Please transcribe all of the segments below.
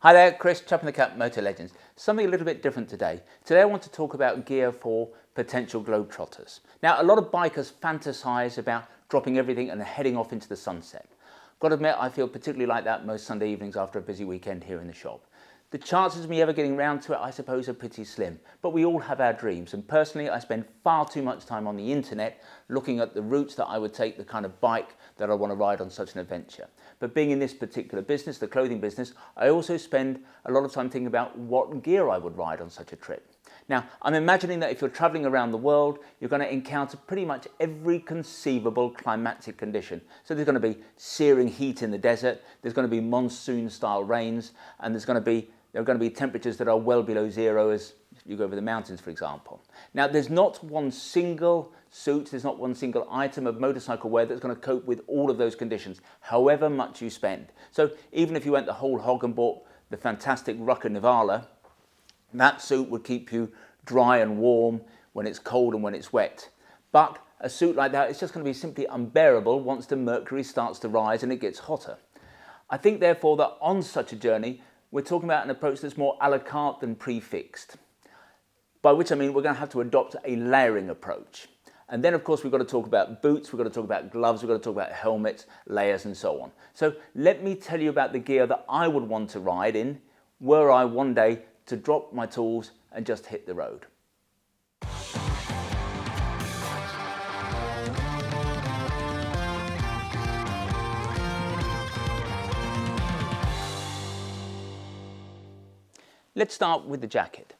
Hi there, Chris, Chap in the Cap, Motolegends. Something a little bit different today. Today I want to talk about gear for potential globetrotters. Now, a lot of bikers fantasize about dropping everything and heading off into the sunset. Got to admit, I feel particularly like that most Sunday evenings after a busy weekend here in the shop. The chances of me ever getting round to it, I suppose, are pretty slim, but we all have our dreams, and personally I spend far too much time on the internet looking at the routes that I would take, the kind of bike that I want to ride on such an adventure. But being in this particular business, the clothing business, I also spend a lot of time thinking about what gear I would ride on such a trip. Now, I'm imagining that if you're traveling around the world, you're going to encounter pretty much every conceivable climatic condition. So there's going to be searing heat in the desert, there's going to be monsoon-style rains, and there are going to be temperatures that are well below zero as you go over the mountains, for example. Now, there's not one single suit, there's not one single item of motorcycle wear that's going to cope with all of those conditions, however much you spend. So even if you went the whole hog and bought the fantastic Rucker Nivala, that suit would keep you dry and warm when it's cold and when it's wet. But a suit like that is just going to be simply unbearable once the mercury starts to rise and it gets hotter. I think, therefore, that on such a journey, we're talking about an approach that's more a la carte than prefixed. By which I mean we're going to have to adopt a layering approach. And then, of course, we've got to talk about boots, we've got to talk about gloves, we've got to talk about helmets, layers, and so on. So let me tell you about the gear that I would want to ride in were I one day to drop my tools and just hit the road. Let's start with the jacket.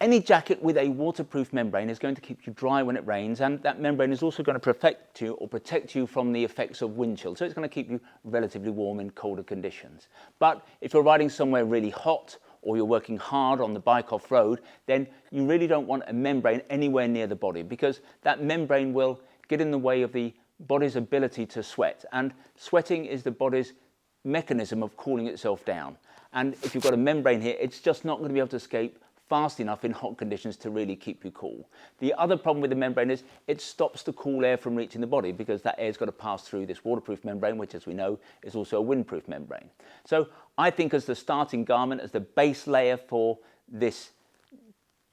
Any jacket with a waterproof membrane is going to keep you dry when it rains, and that membrane is also going to protect you from the effects of wind chill. So it's going to keep you relatively warm in colder conditions. But if you're riding somewhere really hot or you're working hard on the bike off-road, then you really don't want a membrane anywhere near the body, because that membrane will get in the way of the body's ability to sweat. And sweating is the body's mechanism of cooling itself down. And if you've got a membrane here, it's just not going to be able to escape fast enough in hot conditions to really keep you cool. The other problem with the membrane is it stops the cool air from reaching the body, because that air's got to pass through this waterproof membrane, which, as we know, is also a windproof membrane. So I think, as the starting garment, as the base layer for this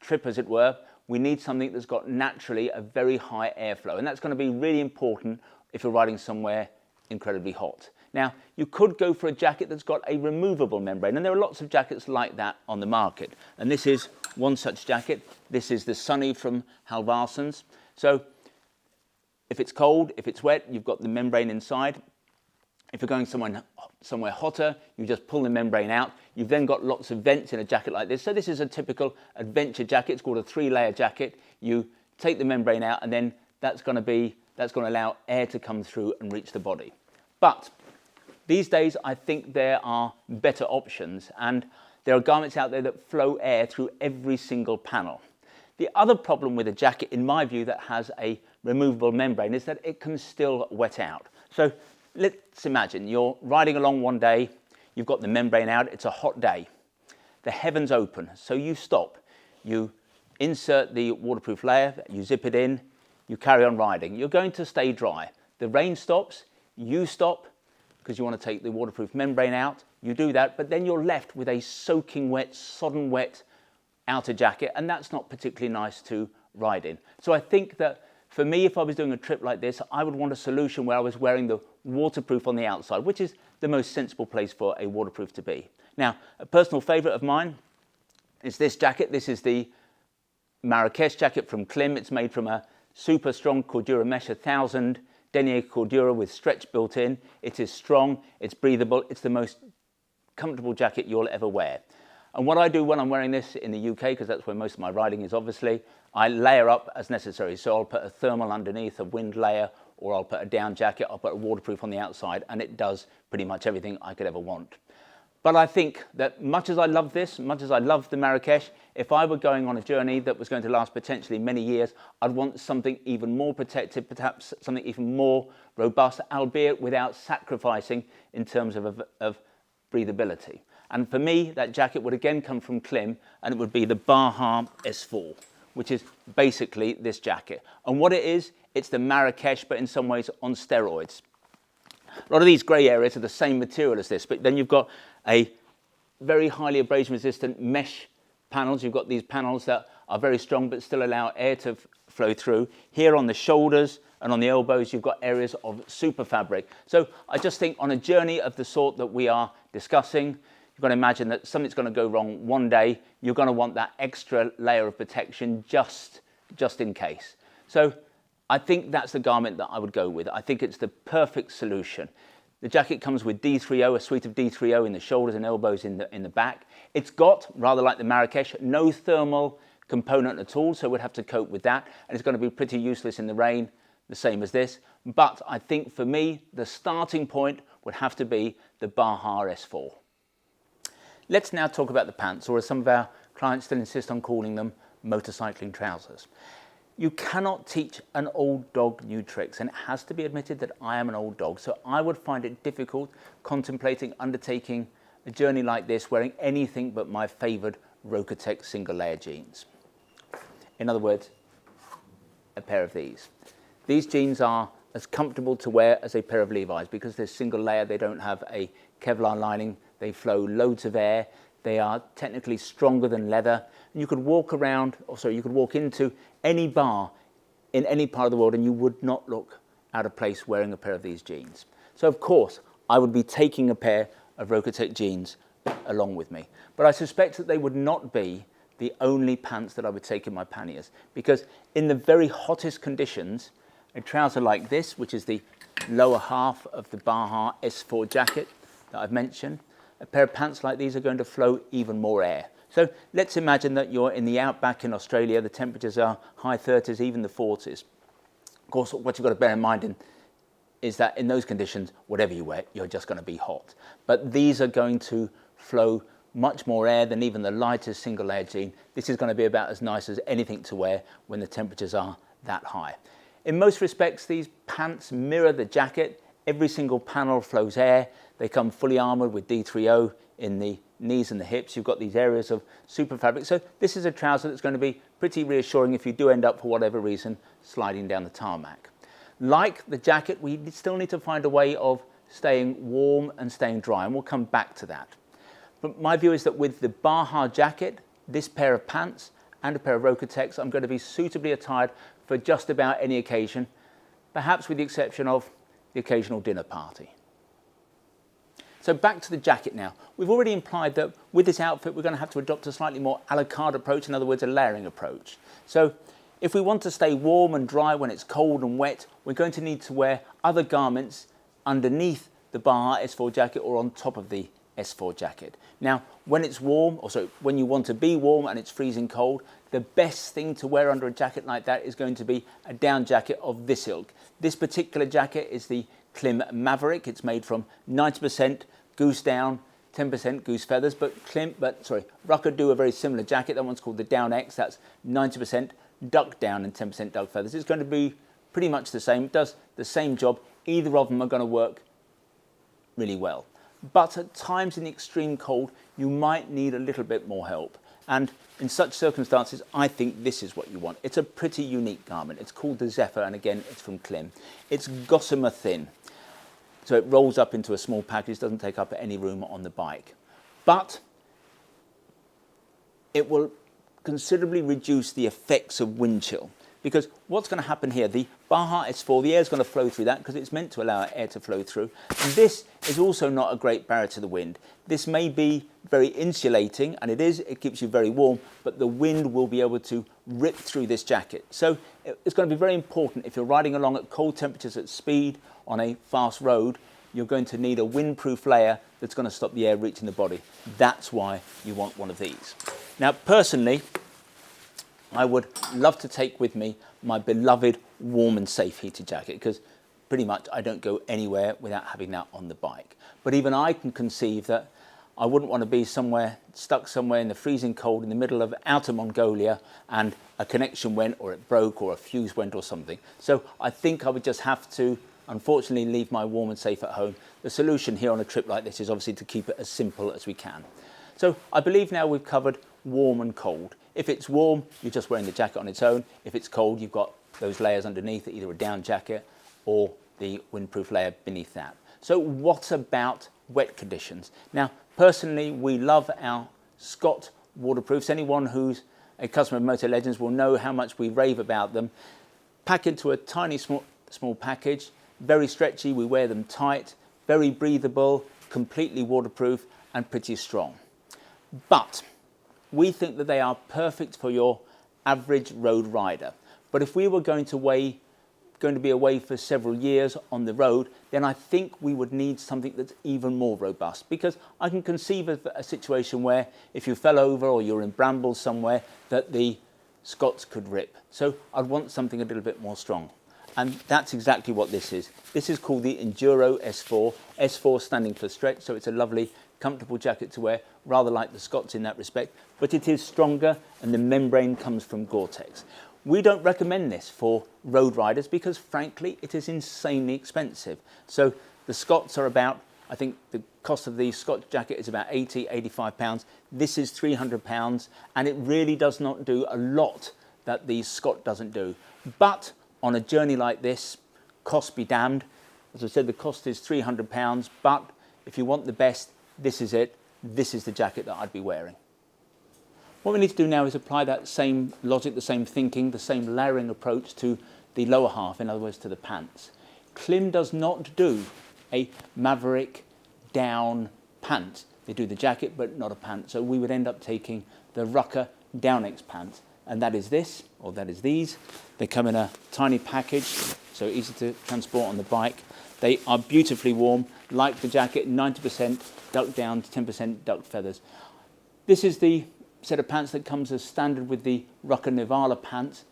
trip, as it were, we need something that's got naturally a very high airflow, and that's going to be really important if you're riding somewhere incredibly hot. Now, you could go for a jacket that's got a removable membrane, and there are lots of jackets like that on the market. And this is one such jacket. This is the Sunny from Halvarsons. So if it's cold, if it's wet, you've got the membrane inside. If you're going somewhere hotter, you just pull the membrane out. You've then got lots of vents in a jacket like this. So this is a typical adventure jacket. It's called a 3-layer jacket. You take the membrane out, and then that's going to allow air to come through and reach the body. But these days, I think there are better options, and there are garments out there that flow air through every single panel. The other problem with a jacket, in my view, that has a removable membrane is that it can still wet out. So let's imagine you're riding along one day, you've got the membrane out, it's a hot day. The heavens open, so you stop. You insert the waterproof layer, you zip it in, you carry on riding. You're going to stay dry. The rain stops, you stop, because you want to take the waterproof membrane out. You do that, but then you're left with a soaking wet, sodden wet outer jacket, and that's not particularly nice to ride in. So I think that for me, if I was doing a trip like this, I would want a solution where I was wearing the waterproof on the outside, which is the most sensible place for a waterproof to be. Now, a personal favourite of mine is this jacket. This is the Marrakesh jacket from Klim. It's made from a super strong Cordura Mesh 1000 denier Cordura with stretch built in. It is strong, it's breathable, it's the most comfortable jacket you'll ever wear. And what I do when I'm wearing this in the UK, because that's where most of my riding is obviously, I layer up as necessary. So I'll put a thermal underneath, a wind layer, or I'll put a down jacket, I'll put a waterproof on the outside, and it does pretty much everything I could ever want. But I think that much as I love this, much as I love the Marrakesh, if I were going on a journey that was going to last potentially many years, I'd want something even more protective, perhaps something even more robust, albeit without sacrificing in terms of breathability. And for me, that jacket would again come from Klim, and it would be the Enduro S4, which is basically this jacket. And what it is, it's the Marrakesh, but in some ways on steroids. A lot of these grey areas are the same material as this, but then you've got a very highly abrasion resistant mesh panels. You've got these panels that are very strong but still allow air to flow through. Here on the shoulders and on the elbows, you've got areas of super fabric. So I just think on a journey of the sort that we are discussing, you've got to imagine that something's going to go wrong one day. You're going to want that extra layer of protection just in case. So I think that's the garment that I would go with. I think it's the perfect solution. The jacket comes with D3O, a suite of D3O in the shoulders and elbows in the back. It's got, rather like the Marrakesh, no thermal component at all, so we'd have to cope with that. And it's going to be pretty useless in the rain, the same as this. But I think for me, the starting point would have to be the Baja S4. Let's now talk about the pants, or as some of our clients still insist on calling them, motorcycling trousers. You cannot teach an old dog new tricks, and it has to be admitted that I am an old dog, so I would find it difficult contemplating undertaking a journey like this wearing anything but my favoured Gore-Tex single layer jeans. In other words, a pair of these. These jeans are as comfortable to wear as a pair of Levi's because they're single layer, they don't have a Kevlar lining, they flow loads of air, they are technically stronger than leather, and you could walk around, you could walk into any bar in any part of the world and you would not look out of place wearing a pair of these jeans. So of course, I would be taking a pair of Gore-Tex jeans along with me. But I suspect that they would not be the only pants that I would take in my panniers, because in the very hottest conditions, a trouser like this, which is the lower half of the Baja S4 jacket that I've mentioned, a pair of pants like these are going to flow even more air. So let's imagine that you're in the outback in Australia, the temperatures are high 30s, even the 40s. Of course, what you've got to bear in mind is that in those conditions, whatever you wear, you're just going to be hot. But these are going to flow much more air than even the lightest single layer jean. This is going to be about as nice as anything to wear when the temperatures are that high. In most respects, these pants mirror the jacket. Every single panel flows air. They come fully armoured with D3O in the knees and the hips. You've got these areas of super fabric. So this is a trouser that's going to be pretty reassuring if you do end up, for whatever reason, sliding down the tarmac. Like the jacket, we still need to find a way of staying warm and staying dry, and we'll come back to that. But my view is that with the Baja jacket, this pair of pants and a pair of Gore-Tex, I'm going to be suitably attired for just about any occasion, perhaps with the exception of the occasional dinner party. So back to the jacket now. We've already implied that with this outfit, we're going to have to adopt a slightly more a la carte approach, in other words, a layering approach. So if we want to stay warm and dry when it's cold and wet, we're going to need to wear other garments underneath the Baja S4 jacket or on top of the S4 jacket. Now, when it's warm, when you want to be warm and it's freezing cold, the best thing to wear under a jacket like that is going to be a down jacket of this ilk. This particular jacket is the Klim Maverick. It's made from 90% goose down, 10% goose feathers, but Rucker do a very similar jacket. That one's called the Down X. That's 90% duck down and 10% duck feathers. It's going to be pretty much the same. It does the same job. Either of them are going to work really well. But at times in the extreme cold, you might need a little bit more help. And in such circumstances, I think this is what you want. It's a pretty unique garment. It's called the Zephyr, and again, it's from Klim. It's gossamer thin, so it rolls up into a small package, doesn't take up any room on the bike. But it will considerably reduce the effects of wind chill. Because what's going to happen here, the Baja S4, the air is going to flow through that because it's meant to allow air to flow through. And this is also not a great barrier to the wind. This may be very insulating, and it keeps you very warm, but the wind will be able to rip through this jacket. So it's going to be very important if you're riding along at cold temperatures at speed on a fast road, you're going to need a windproof layer that's going to stop the air reaching the body. That's why you want one of these. Now, personally, I would love to take with me my beloved warm and safe heated jacket, because pretty much I don't go anywhere without having that on the bike. But even I can conceive that I wouldn't want to be stuck somewhere in the freezing cold in the middle of outer Mongolia and a connection went, or it broke, or a fuse went or something. So I think I would just have to, unfortunately, leave my warm and safe at home. The solution here on a trip like this is obviously to keep it as simple as we can. So I believe now we've covered warm and cold. If it's warm, you're just wearing the jacket on its own. If it's cold, you've got those layers underneath, either a down jacket or the windproof layer beneath that. So what about wet conditions? Now, Personally, we love our Scott waterproofs. Anyone who's a customer of Motolegends will know how much we rave about them. Pack into a tiny small package, very stretchy, we wear them tight, very breathable, completely waterproof and pretty strong. But we think that they are perfect for your average road rider. But if we were going to be away for several years on the road, then I think we would need something that's even more robust, because I can conceive of a situation where if you fell over or you're in brambles somewhere, that the Scots could rip. So I'd want something a little bit more strong. And that's exactly what this is. This is called the Enduro S4. S4 standing for stretch, so it's a lovely, comfortable jacket to wear, rather like the Scots in that respect. But it is stronger, and the membrane comes from Gore-Tex. We don't recommend this for road riders because, frankly, it is insanely expensive. So the Scots are about, I think the cost of the Scotch jacket is about 80, 85 pounds. This is 300 pounds, and it really does not do a lot that the Scott doesn't do. But on a journey like this, cost be damned. As I said, the cost is 300 pounds, but if you want the best, this is it. This is the jacket that I'd be wearing. What we need to do now is apply that same logic, the same thinking, the same layering approach to the lower half, in other words, to the pants. Klim does not do a Maverick down pant. They do the jacket, but not a pant. So we would end up taking the Rucker Downex pants, and that is this, or that is these. They come in a tiny package, so easy to transport on the bike. They are beautifully warm, like the jacket, 90% duck down to 10% duck feathers. This is the set of pants that comes as standard with the Rucker Nivala pants.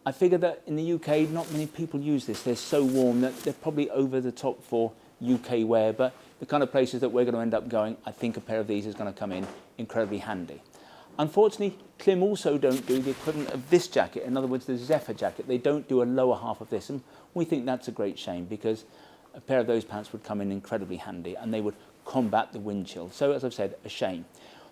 I figure that in the UK, not many people use this. They're so warm that they're probably over the top for UK wear, but the kind of places that we're going to end up going, I think a pair of these is going to come in incredibly handy. Unfortunately, Klim also don't do the equivalent of this jacket, in other words, the Zephyr jacket. They don't do a lower half of this, and we think that's a great shame because a pair of those pants would come in incredibly handy and they would combat the wind chill. So, as I've said, a shame.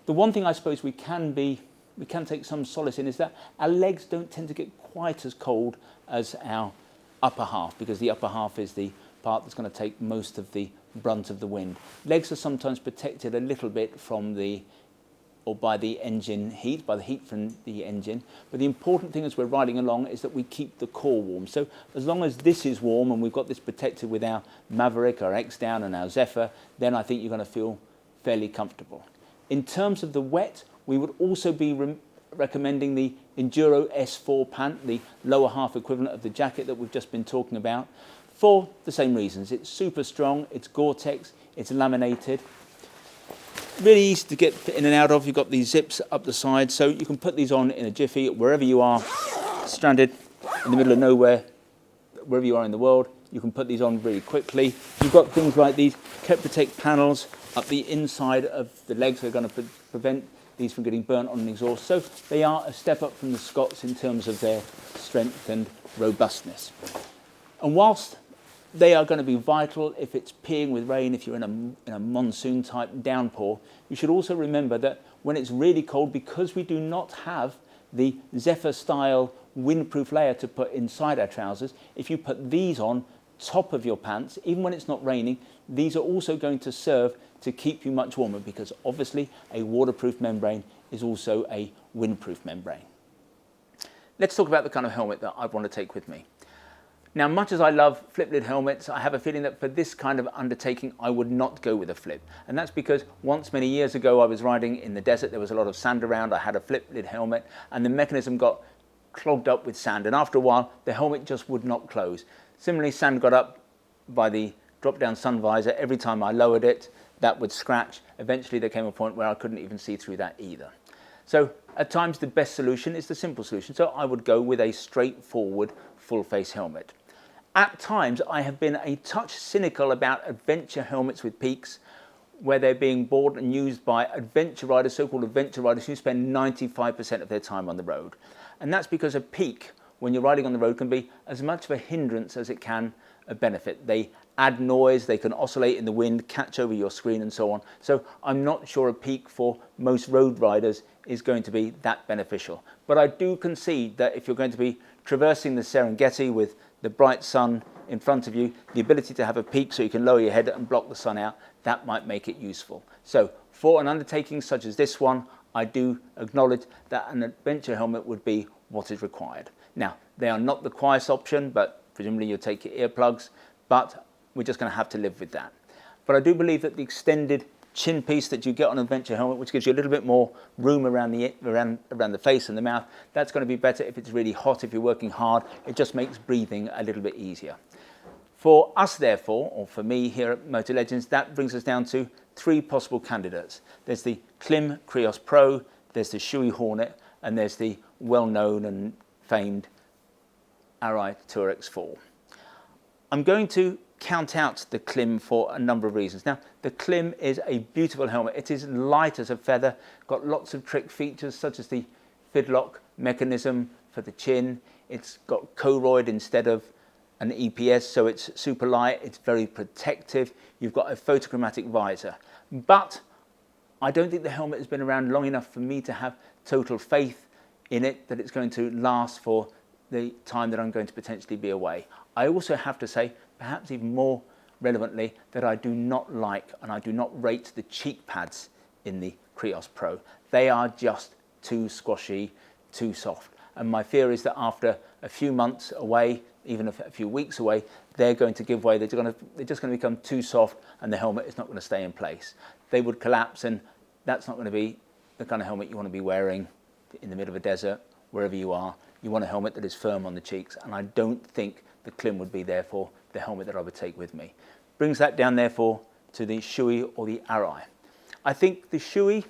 The one thing I suppose we can take some solace in is that our legs don't tend to get quite as cold as our upper half, because the upper half is the part that's going to take most of the brunt of the wind. Legs are sometimes protected a little bit from by the engine heat, by the heat from the engine. But the important thing as we're riding along is that we keep the core warm. So as long as this is warm and we've got this protected with our Maverick, our X-Down and our Zephyr, then I think you're going to feel fairly comfortable. In terms of the wet, we would also be recommending the Enduro S4 pant, the lower half equivalent of the jacket that we've just been talking about, for the same reasons. It's super strong, it's Gore-Tex, it's laminated. Really easy to get in and out of. You've got these zips up the side, so you can put these on in a jiffy wherever you are, stranded in the middle of nowhere, wherever you are in the world. You can put these on really quickly. You've got things like these Protect panels up the inside of the legs that are going to prevent these from getting burnt on an exhaust. So they are a step up from the Scots in terms of their strength and robustness. And whilst they are going to be vital if it's peeing with rain, if you're in a monsoon type downpour, you should also remember that when it's really cold, because we do not have the Zephyr style windproof layer to put inside our trousers, if you put these on top of your pants, even when it's not raining, these are also going to serve to keep you much warmer, because obviously a waterproof membrane is also a windproof membrane. Let's talk about the kind of helmet that I want to take with me. Now, much as I love flip lid helmets, I have a feeling that for this kind of undertaking, I would not go with a flip. And that's because once many years ago, I was riding in the desert. There was a lot of sand around. I had a flip lid helmet and the mechanism got clogged up with sand. And after a while, the helmet just would not close. Similarly, sand got up by the drop down sun visor. Every time I lowered it, that would scratch. Eventually, there came a point where I couldn't even see through that either. So at times, the best solution is the simple solution. So I would go with a straightforward full face helmet. At times, I have been a touch cynical about adventure helmets with peaks, where they're being bought and used by adventure riders, so-called adventure riders, who spend 95% of their time on the road. And that's because a peak, when you're riding on the road, can be as much of a hindrance as it can a benefit. They add noise, they can oscillate in the wind, catch over your screen and so on. So I'm not sure a peak for most road riders is going to be that beneficial. But I do concede that if you're going to be traversing the Serengeti with the bright sun in front of you, the ability to have a peak so you can lower your head and block the sun out, that might make it useful. So For an undertaking such as this one, I do acknowledge that an adventure helmet would be what is required. Now, they are not the quietest option, but presumably you'll take your earplugs, but we're just going to have to live with that. But I do believe that the extended chin piece that you get on an adventure helmet, which gives you a little bit more room around the face and the mouth, that's going to be better if it's really hot, if you're working hard. It just makes breathing a little bit easier. For us, therefore, or for me here at Motolegends, that brings us down to 3 possible candidates. There's the Klim Krios Pro, there's the Shoei Hornet, and there's the well-known and famed Arai Tour X4. I'm going to count out the Klim for a number of reasons. Now, the Klim is a beautiful helmet. It is light as a feather, got lots of trick features such as the fidlock mechanism for the chin. It's got Koroyd instead of an EPS, so it's super light, it's very protective. You've got a photochromatic visor. But I don't think the helmet has been around long enough for me to have total faith in it that it's going to last for the time that I'm going to potentially be away. I also have to say, perhaps even more relevantly, that I do not like and I do not rate the cheek pads in the Krios Pro. They are just too squashy, too soft. And my fear is that after a few months away, even a few weeks away, they're going to give way. They're just going to become too soft and the helmet is not going to stay in place. They would collapse, and that's not going to be the kind of helmet you want to be wearing in the middle of a desert, wherever you are. You want a helmet that is firm on the cheeks, and I don't think the Klim would be therefore the helmet that I would take with me. Brings that down therefore to the Shoei or the Arai. I think the Shoei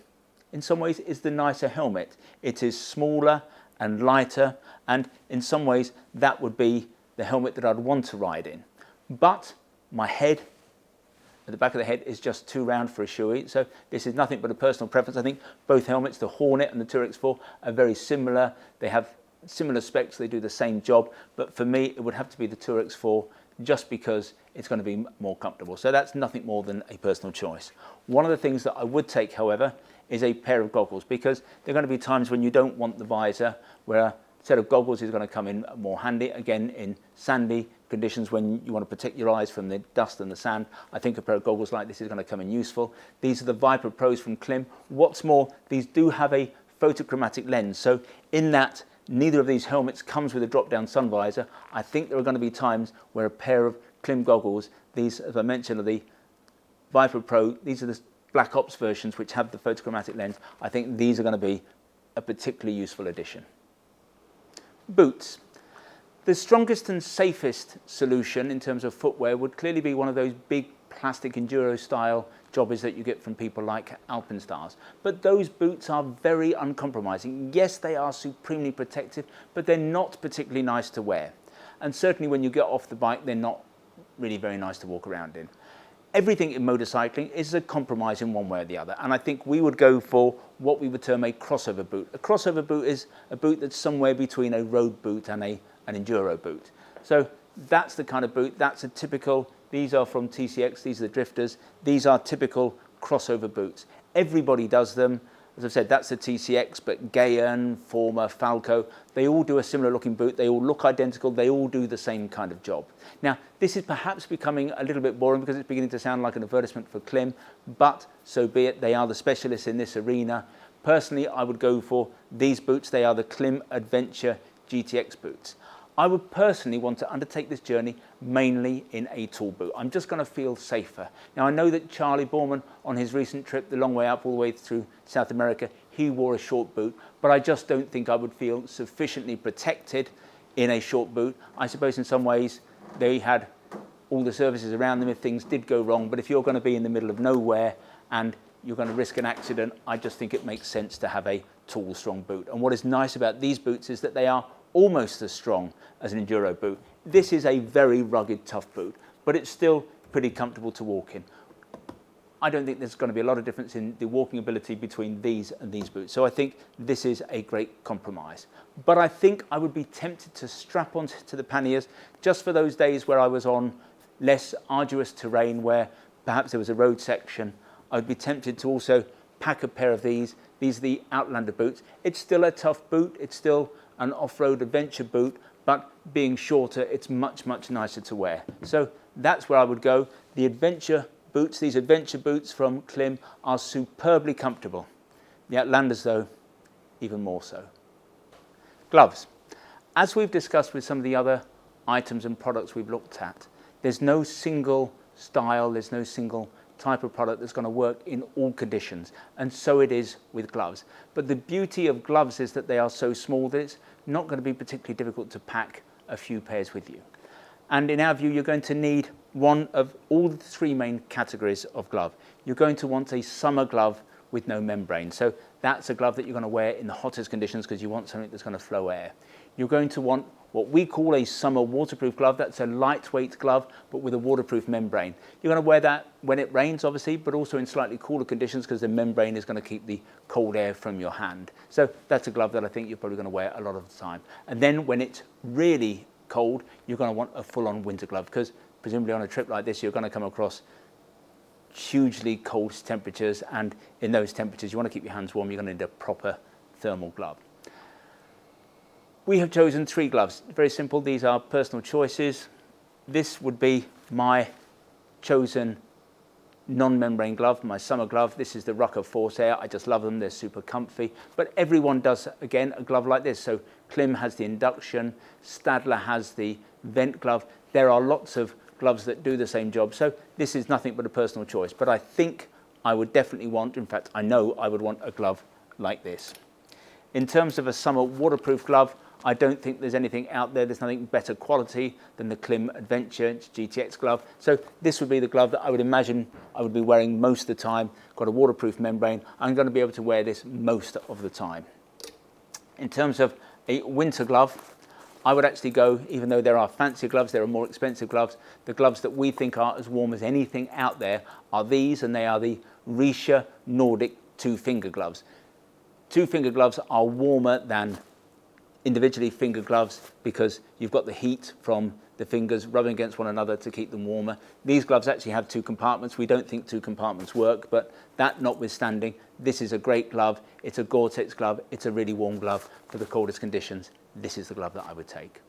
in some ways is the nicer helmet. It is smaller and lighter, and in some ways that would be the helmet that I'd want to ride in. But my head, at the back of the head, is just too round for a Shoei, so this is nothing but a personal preference. I think both helmets, the Hornet and the Tour X4, are very similar. They have similar specs, they do the same job, but for me it would have to be the Tour X4 just because it's going to be more comfortable. So that's nothing more than a personal choice. One of the things that I would take, however, is a pair of goggles, because there are going to be times when you don't want the visor, where a set of goggles is going to come in more handy. Again, in sandy conditions when you want to protect your eyes from the dust and the sand, I think a pair of goggles like this is going to come in useful. These are the Viper Pros from Klim. What's more, these do have a photochromatic lens, so in that neither of these helmets comes with a drop-down sun visor. I think there are going to be times where a pair of Klim goggles, these, as I mentioned, are the Viper Pro, these are the Black Ops versions which have the photochromatic lens. I think these are going to be a particularly useful addition. Boots. The strongest and safest solution in terms of footwear would clearly be one of those big plastic enduro style jobbers that you get from people like Alpenstars. But those boots are very uncompromising. Yes, they are supremely protective, but they're not particularly nice to wear. And certainly when you get off the bike, they're not really very nice to walk around in. Everything in motorcycling is a compromise in one way or the other, and I think we would go for what we would term a crossover boot. A crossover boot is a boot that's somewhere between a road boot and an enduro boot. So that's the kind of boot, that's a typical, these are from TCX, these are the Drifters, these are typical crossover boots. Everybody does them. As I've said, that's the TCX, but Gayan, Forma, Falco, they all do a similar looking boot. They all look identical. They all do the same kind of job. Now, this is perhaps becoming a little bit boring because it's beginning to sound like an advertisement for Klim, but so be it. They are the specialists in this arena. Personally, I would go for these boots. They are the Klim Adventure GTX boots. I would personally want to undertake this journey mainly in a tall boot. I'm just going to feel safer. Now, I know that Charlie Borman, on his recent trip, the long way up all the way through South America, he wore a short boot, but I just don't think I would feel sufficiently protected in a short boot. I suppose in some ways they had all the services around them if things did go wrong, but if you're going to be in the middle of nowhere and you're going to risk an accident, I just think it makes sense to have a tall, strong boot. And what is nice about these boots is that they are almost as strong as an enduro boot. This is a very rugged, tough boot, but it's still pretty comfortable to walk in. I don't think there's going to be a lot of difference in the walking ability between these and these boots. So I think this is a great compromise. But I think I would be tempted to strap onto the panniers just for those days where I was on less arduous terrain, where perhaps there was a road section. I would be tempted to also pack a pair of these. These are the Outlander boots. It's still a tough boot. It's still an off-road adventure boot, but being shorter, it's much, much nicer to wear. So that's where I would go. The adventure boots, these adventure boots from Klim, are superbly comfortable. The Outlanders, though, even more so. Gloves. As we've discussed with some of the other items and products we've looked at, there's no single style, there's no single type of product that's going to work in all conditions, and so it is with gloves. But the beauty of gloves is that they are so small that it's not going to be particularly difficult to pack a few pairs with you. And in our view, you're going to need one of all the three main categories of glove. You're going to want a summer glove with no membrane. So that's a glove that you're going to wear in the hottest conditions because you want something that's going to flow air. You're going to want what we call a summer waterproof glove. That's a lightweight glove, but with a waterproof membrane. You're going to wear that when it rains, obviously, but also in slightly cooler conditions because the membrane is going to keep the cold air from your hand. So that's a glove that I think you're probably going to wear a lot of the time. And then when it's really cold, you're going to want a full-on winter glove because presumably on a trip like this, you're going to come across hugely cold temperatures, and in those temperatures, you want to keep your hands warm. You're going to need a proper thermal glove. We have chosen three gloves. Very simple. These are personal choices. This would be my chosen non-membrane glove, my summer glove. This is the Rucker Force Air. I just love them. They're super comfy. But everyone does, again, a glove like this. So Klim has the induction. Stadler has the vent glove. There are lots of gloves that do the same job. So this is nothing but a personal choice. But I think I would definitely want, in fact, I know I would want a glove like this. In terms of a summer waterproof glove, I don't think there's anything out there. There's nothing better quality than the Klim Adventure GTX glove. So this would be the glove that I would imagine I would be wearing most of the time. Got a waterproof membrane. I'm going to be able to wear this most of the time. In terms of a winter glove, I would actually go, even though there are fancier gloves, there are more expensive gloves, the gloves that we think are as warm as anything out there are these, and they are the Richa Nordic two-finger gloves. Two-finger gloves are warmer than individually finger gloves because you've got the heat from the fingers rubbing against one another to keep them warmer. These gloves actually have two compartments. We don't think two compartments work, but that notwithstanding, this is a great glove. It's a Gore-Tex glove. It's a really warm glove for the coldest conditions. This is the glove that I would take.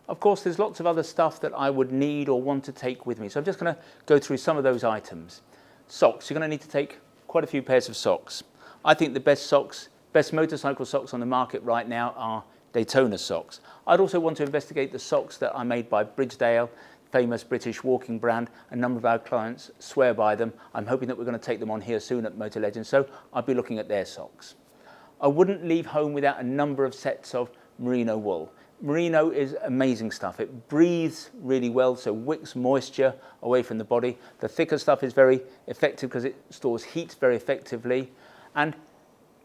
Of course, there's lots of other stuff that I would need or want to take with me. So I'm just going to go through some of those items. Socks. You're going to need to take quite a few pairs of socks. I think the best motorcycle socks on the market right now are Daytona socks. I'd also want to investigate the socks that are made by Bridgedale, famous British walking brand. A number of our clients swear by them. I'm hoping that we're going to take them on here soon at Motolegends, so I'll be looking at their socks. I wouldn't leave home without a number of sets of merino wool. Merino is amazing stuff. It breathes really well, so wicks moisture away from the body. The thicker stuff is very effective because it stores heat very effectively. And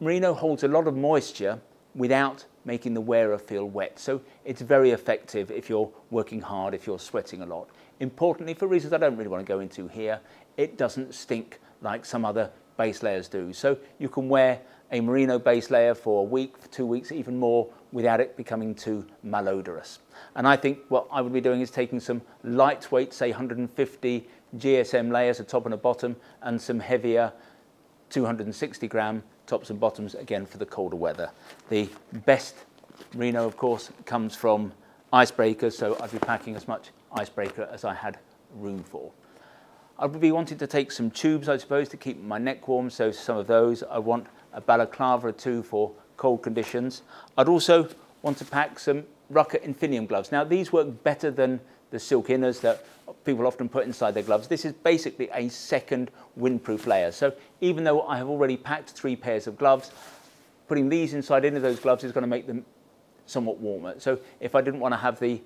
merino holds a lot of moisture without making the wearer feel wet. So it's very effective if you're working hard, if you're sweating a lot. Importantly, for reasons I don't really want to go into here, it doesn't stink like some other base layers do. So you can wear a merino base layer for a week, for 2 weeks, even more, without it becoming too malodorous. And I think what I would be doing is taking some lightweight, say 150 GSM layers, a top and a bottom, and some heavier 260 gram tops and bottoms, again for the colder weather. The best merino, of course, comes from icebreakers, so I'd be packing as much icebreaker as I had room for. I would be wanting to take some tubes, I suppose, to keep my neck warm, so some of those. I want a balaclava or two for cold conditions. I'd also want to pack some Rucker Infinium gloves. Now, these work better than the silk inners that people often put inside their gloves. This is basically a second windproof layer. So even though I have already packed 3 pairs of gloves, putting these inside any of those gloves is going to make them somewhat warmer. So if I didn't want to have the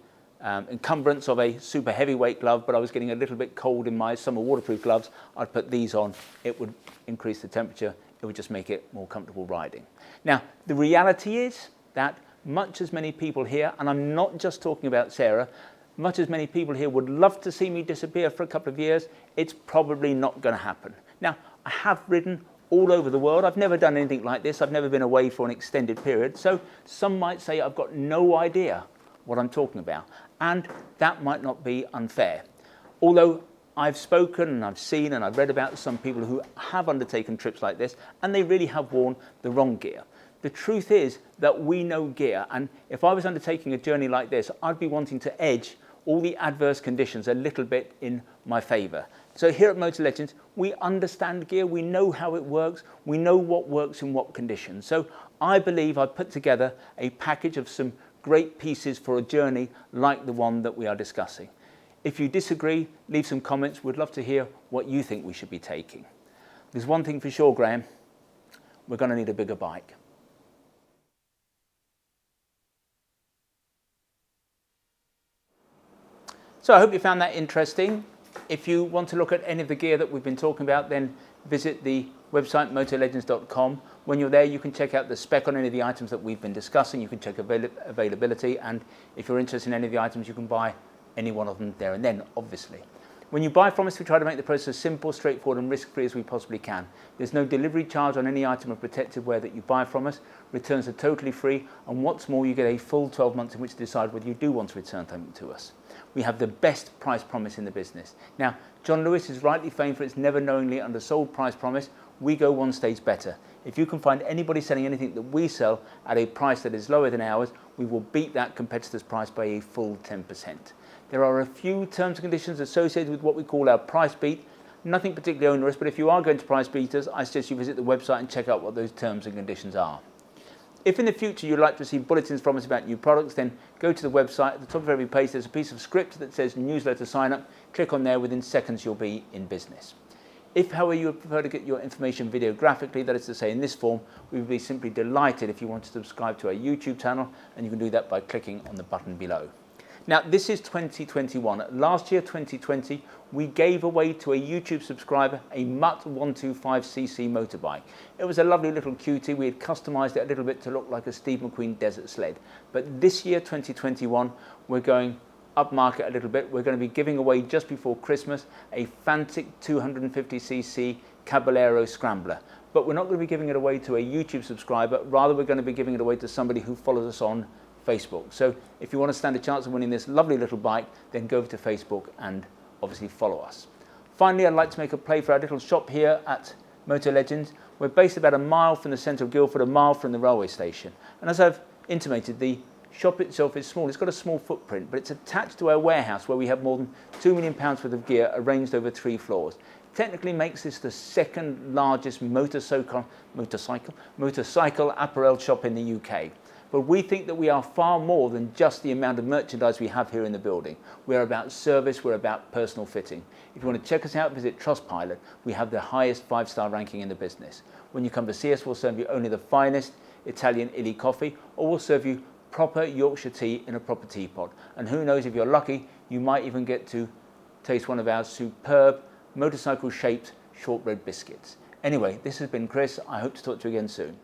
encumbrance of a super heavyweight glove, but I was getting a little bit cold in my summer waterproof gloves, I'd put these on. It would increase the temperature. It would just make it more comfortable riding. Now, the reality is that much as many people here, and I'm not just talking about Sarah, much as many people here would love to see me disappear for a couple of years, it's probably not going to happen. Now, I have ridden all over the world. I've never done anything like this. I've never been away for an extended period. So some might say I've got no idea what I'm talking about. And that might not be unfair. Although I've spoken and I've seen and I've read about some people who have undertaken trips like this, and they really have worn the wrong gear. The truth is that we know gear, and if I was undertaking a journey like this, I'd be wanting to edge all the adverse conditions a little bit in my favour. So here at Motolegends, we understand gear, we know how it works, we know what works in what conditions. So I believe I've put together a package of some great pieces for a journey like the one that we are discussing. If you disagree, leave some comments. We'd love to hear what you think we should be taking. There's one thing for sure, Graham, we're going to need a bigger bike. So I hope you found that interesting. If you want to look at any of the gear that we've been talking about, then visit the website motolegends.com. When you're there, you can check out the spec on any of the items that we've been discussing. You can check availability, and if you're interested in any of the items, you can buy any one of them there and then, obviously. When you buy from us, we try to make the process as simple, straightforward and risk-free as we possibly can. There's no delivery charge on any item of protective wear that you buy from us. Returns are totally free, and what's more, you get a full 12 months in which to decide whether you do want to return something to us. We have the best price promise in the business. Now, John Lewis is rightly famed for its never knowingly undersold price promise. We go one stage better. If you can find anybody selling anything that we sell at a price that is lower than ours, we will beat that competitor's price by a full 10%. There are a few terms and conditions associated with what we call our price beat. Nothing particularly onerous, but if you are going to price beat us, I suggest you visit the website and check out what those terms and conditions are. If in the future you'd like to receive bulletins from us about new products, then go to the website. At the top of every page there's a piece of script that says newsletter sign up. Click on there, within seconds you'll be in business. If, however, you would prefer to get your information videographically, that is to say in this form, we would be simply delighted if you want to subscribe to our YouTube channel, and you can do that by clicking on the button below. Now, this is 2021. Last year, 2020, we gave away to a YouTube subscriber a Mutt 125cc motorbike. It was a lovely little cutie. We had customised it a little bit to look like a Steve McQueen desert sled. But this year, 2021, we're going upmarket a little bit. We're going to be giving away just before Christmas a Fantic 250cc Caballero Scrambler. But we're not going to be giving it away to a YouTube subscriber. Rather, we're going to be giving it away to somebody who follows us on Facebook. So if you want to stand a chance of winning this lovely little bike, then go over to Facebook and obviously follow us. Finally, I'd like to make a play for our little shop here at Motolegends. We're based about a mile from the centre of Guildford, a mile from the railway station. And as I've intimated, the shop itself is small. It's got a small footprint, but it's attached to our warehouse where we have more than £2 million worth of gear arranged over 3 floors. Technically makes this the second largest motorcycle apparel shop in the UK. But we think that we are far more than just the amount of merchandise we have here in the building. We're about service, we're about personal fitting. If you want to check us out, visit Trustpilot. We have the highest 5-star ranking in the business. When you come to see us, we'll serve you only the finest Italian illy coffee, or we'll serve you proper Yorkshire tea in a proper teapot. And who knows, if you're lucky, you might even get to taste one of our superb motorcycle-shaped shortbread biscuits. Anyway, this has been Chris. I hope to talk to you again soon.